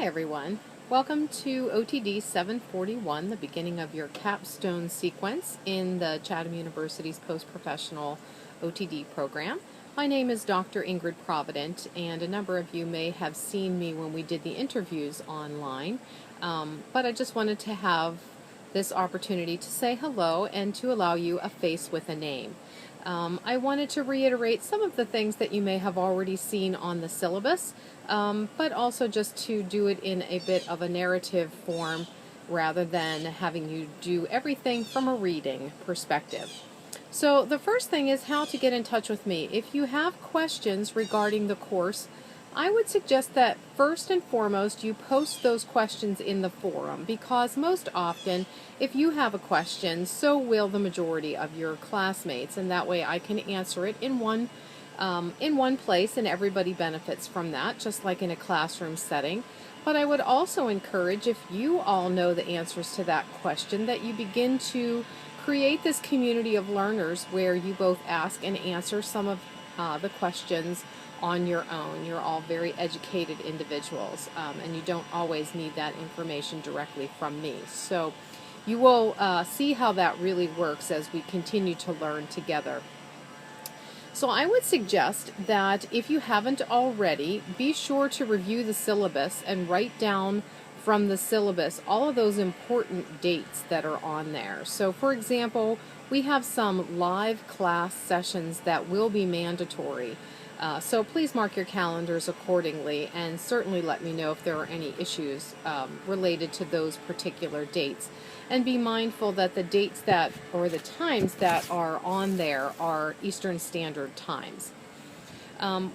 Hi everyone. Welcome to OTD 741, the beginning of your capstone sequence in the Chatham University's post-professional OTD program. My name is Dr. Ingrid Provident, and a number of you may have seen me when we did the interviews online, but I just wanted to have this opportunity to say hello and to allow you a face with a name. I wanted to reiterate some of the things that you may have already seen on the syllabus, but also just to do it in a bit of a narrative form rather than having you do everything from a reading perspective. So the first thing is how to get in touch with me. If you have questions regarding the course, I would suggest that first and foremost you post those questions in the forum, because most often if you have a question, so will the majority of your classmates, and that way I can answer it in one place and everybody benefits from that, just like in a classroom setting. But I would also encourage, if you all know the answers to that question, that you begin to create this community of learners where you both ask and answer some of the questions on your own. You're all very educated individuals, and you don't always need that information directly from me. So you will see how that really works as we continue to learn together. So I would suggest that if you haven't already, be sure to review the syllabus and write down from the syllabus all of those important dates that are on there. So for example, we have some live class sessions that will be mandatory. So please mark your calendars accordingly, and certainly let me know if there are any issues related to those particular dates. And be mindful that the dates that, or the times that are on there, are Eastern Standard Times.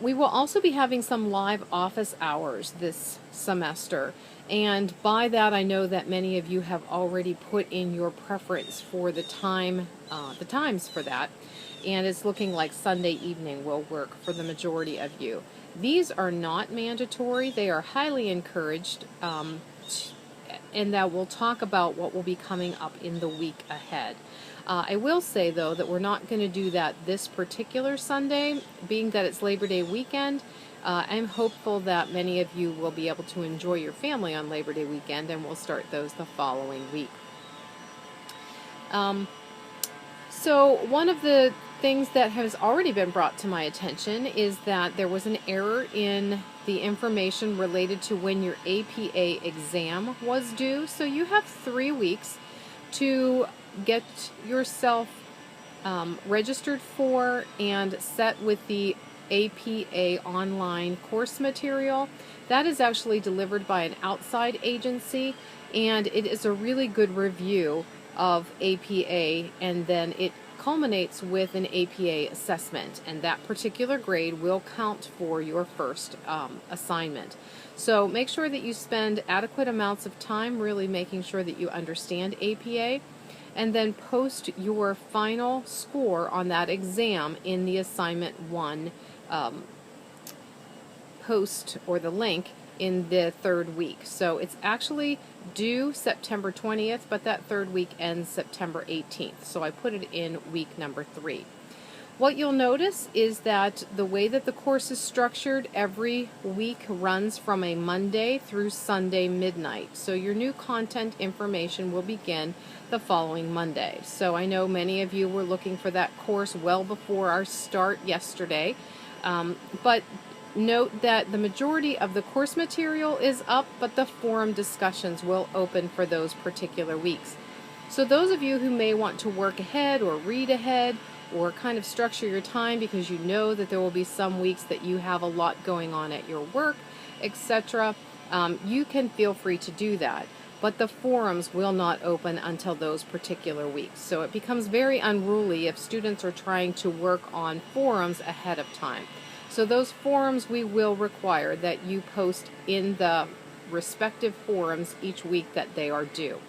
We will also be having some live office hours this semester, and by that I know that many of you have already put in your preference for the times for that, and it's looking like Sunday evening will work for the majority of you. These are not mandatory. They are highly encouraged, and that we'll talk about what will be coming up in the week ahead. I will say, though, that we're not going to do that this particular Sunday, being that it's Labor Day weekend. I'm hopeful that many of you will be able to enjoy your family on Labor Day weekend, and we'll start those the following week. So one of the things that has already been brought to my attention is that there was an error in the information related to when your APA exam was due. So you have 3 weeks to get yourself registered for and set with the APA online course material. That is actually delivered by an outside agency, and it is a really good review of APA, and then it culminates with an APA assessment, and that particular grade will count for your first assignment. So make sure that you spend adequate amounts of time really making sure that you understand APA, and then post your final score on that exam in the assignment 1 post, or the link, in the 3rd week. So it's actually due September 20th, but that 3rd week ends September 18th. So I put it in week number 3. What you'll notice is that the way that the course is structured, every week runs from a Monday through Sunday midnight. So your new content information will begin the following Monday. So I know many of you were looking for that course well before our start yesterday, but note that the majority of the course material is up, but the forum discussions will open for those particular weeks. So those of you who may want to work ahead or read ahead or kind of structure your time because you know that there will be some weeks that you have a lot going on at your work, etc., you can feel free to do that. But the forums will not open until those particular weeks. So it becomes very unruly if students are trying to work on forums ahead of time. So those forums, we will require that you post in the respective forums each week that they are due.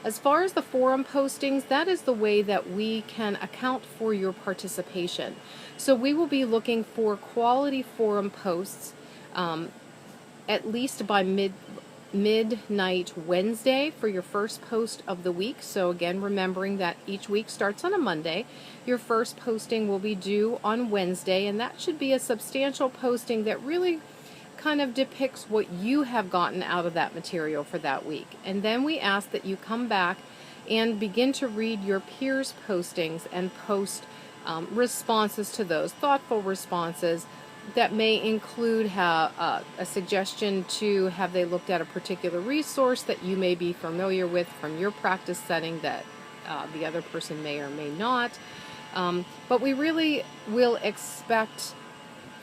As far as the forum postings, that is the way that we can account for your participation. So we will be looking for quality forum posts at least by midnight Wednesday for your first post of the week. So again, remembering that each week starts on a Monday. Your first posting will be due on Wednesday, and that should be a substantial posting that really kind of depicts what you have gotten out of that material for that week. And then we ask that you come back and begin to read your peers' postings and post responses to those, thoughtful responses that may include a suggestion to have they looked at a particular resource that you may be familiar with from your practice setting that the other person may or may not. But we really will expect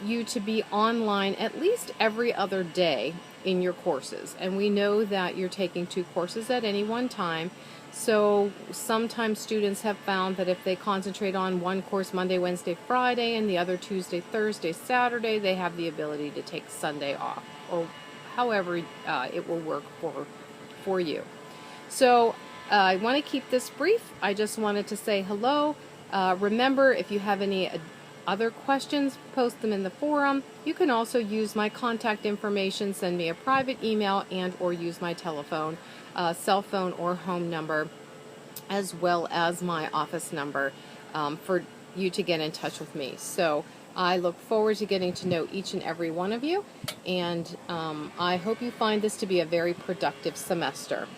you to be online at least every other day in your courses. And we know that you're taking 2 courses at any one time. So sometimes students have found that if they concentrate on one course Monday, Wednesday, Friday, and the other Tuesday, Thursday, Saturday, they have the ability to take Sunday off, or however it will work for you. So I want to keep this brief. I just wanted to say hello. Remember, if you have any other questions, post them in the forum. You can also use my contact information, send me a private email, and or use my telephone, cell phone or home number, as well as my office number for you to get in touch with me. So I look forward to getting to know each and every one of you, and I hope you find this to be a very productive semester.